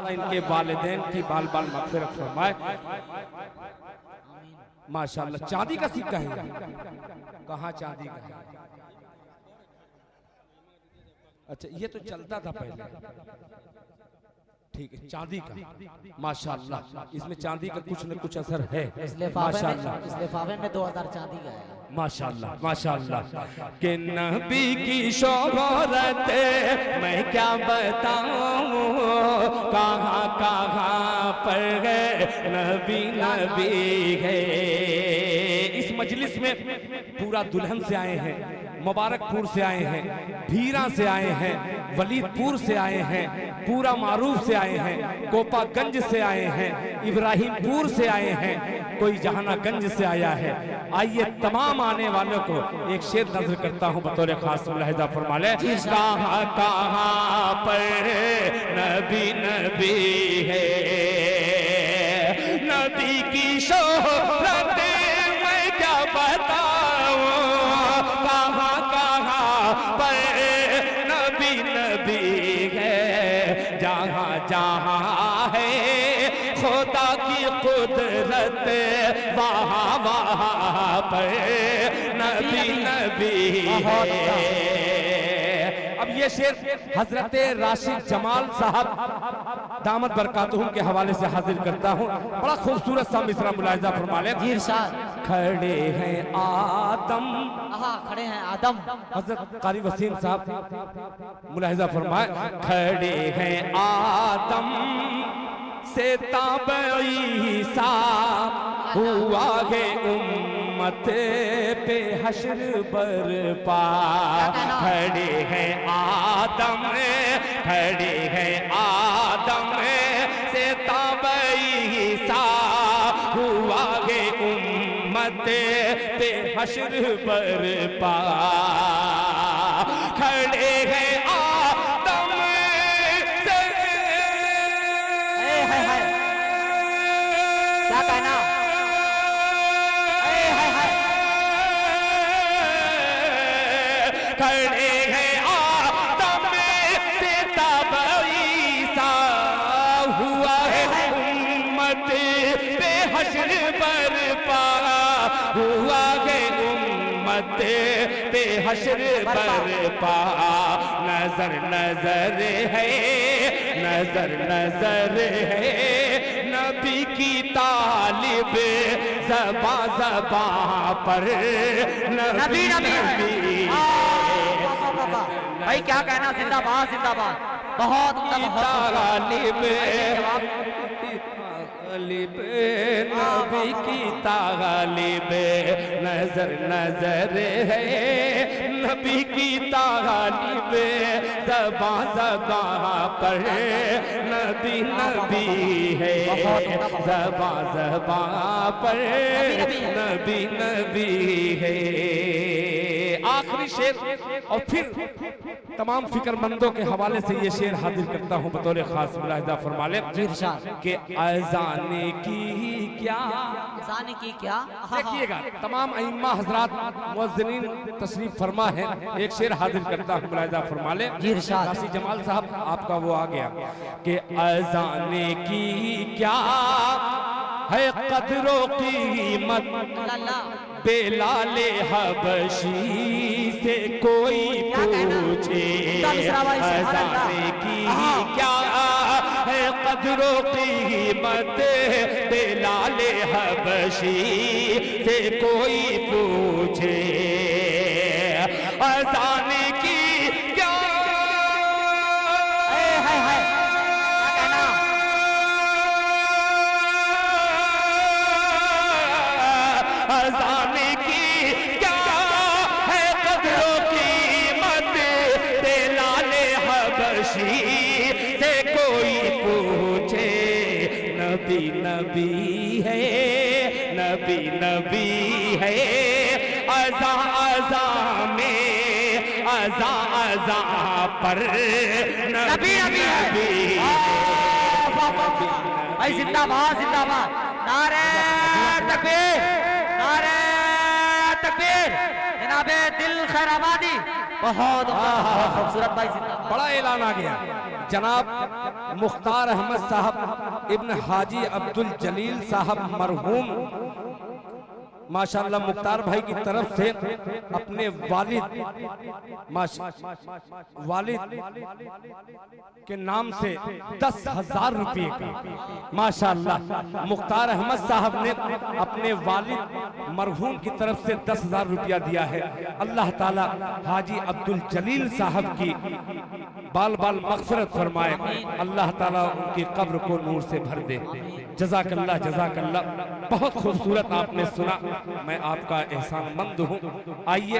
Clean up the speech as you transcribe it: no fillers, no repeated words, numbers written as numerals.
ताला इनके वालिदैन की बाल बाल मग़फ़िरत फरमाए। माशाअल्लाह। चांदी का सिक्का है, कहाँ चांदी का है? अच्छा, ये तो चलता था पहले, ठीक है, चांदी का। माशाअल्लाह, इसमें चांदी का कुछ न कुछ असर है। माशाअल्लाह, इस लिफाफे में 2000 चांदी का है। माशाअल्लाह माशाअल्लाह। कि नबी की शोहरत मैं क्या बताऊं, कहाँ कहाँ पर है नबी नबी है। इस मजलिस में पूरा दुल्हन से आए हैं, मुबारकपुर से आए हैं, भीरा से आए हैं, वलीदपुर से आए हैं, पूरा मारूफ से आए हैं, गोपागंज से आए हैं, इब्राहिमपुर से आए हैं, कोई जहानागंज से आया है। आइए तमाम आने वालों को एक शेर नजर करता हूँ बतौर खास मुलाहिजा फरमा ले। कहाँ कहाँ पर नबी नबी है, नबी की शोहरत मैं क्या बताऊं, कहाँ कहाँ पर नबी नबी है। जहाँ जहाँ है खुदा की कुदरत, वहाँ वहाँ पर नबी नबी है। अब ये शेर हजरत राशिद जमाल साहब दामद बरकातुहुम के हवाले से हाजिर करता हूँ। बड़ा खूबसूरत सा मिसरा मुलाहिजा फरमा ले। खड़े हैं आदम, खड़े हैं आदम। हजरत कारी वसीम साहब मुलाहिजा फरमाए। खड़े हैं आदम से ताबईसा, हुआ है उम्मत पे हश्र बरपा। खड़े हैं आदम, खड़े हैं आदम से ताबईसा, हुआ है उम्मत पे हश्र बरपा। खड़े हैं आदम से, क्या कहना, खड़े हैं आदम से ताबईसा, हुआ है उम्मत पे हश्र बरपा। हुआ है उम्मत पे हश्र बरपा। नजर नजर है, नजर नजर है नबी की तालिब, ज़बां ज़बां पर नबी नबी। भाई क्या कहना, जिंदाबाद जिंदाबाद। बहुत तालिब नबी की तालिब, नजर नजर है नबी की तालिब, ज़बां ज़बां पर नबी नबी है। ज़बां ज़बां पर नबी नबी है। आखिरी शेर और फिर तमाम फिक्रमंदों के हवाले से ये शेर हाजिर करता हूँ बतौर खास मुलाहिजा फरमा ले। कि अज़ाने की क्या, अज़ाने की क्या। देखिएगा तमाम अइम्मा हजरात मुअज्जिनीन तशरीफ फरमा है। एक शेर हाजिर करता हूँ मुलाहिजा फरमा ले। राशिद जमाल साहब आपका वो आ गया। कि अज़ाने की क्या है कदरो कीमत, बेलाले हबशी से कोई पूछे। अज़ाने की क्या है कदरो कीमत, बेलाले हबशी से कोई पूछे। अज़ाने की क्या, अज़ाने की क्या है कदरो कीमत, बेलाले हबशी से कोई पूछे। नबी नबी है, नबी नबी है। अज़ा अज़ा में, अज़ा अज़ा पर नबी नबी। भाई जिंदाबाद जिंदाबाद। नारे तकबीर, नारे तकबीर। जनाबे दिल खैर आबादी। बहुत खूबसूरत भाई, जिंदाबाद। बड़ा ऐलान आ गया। जनाब मुख्तार अहमद साहब इब्न हाजी अब्दुल जलील साहब मरहूम माशाअल्लाह मुख्तार भाई की तरफ से अपने वालिद के नाम से 10,000 रुपये का माशाअल्लाह मुख्तार अहमद साहब ने अपने वालिद मरहूम की तरफ से 10,000 रुपया दिया है। अल्लाह ताला हाजी अब्दुल जलील साहब की बाल बाल मग़फ़िरत फरमाए, अल्लाह ताला उनकी कब्र को नूर से भर दे। जज़ाकल्लाह जज़ाकल्लाह। बहुत खूबसूरत आपने सुना, मैं आपका एहसानमंद हूँ। आइए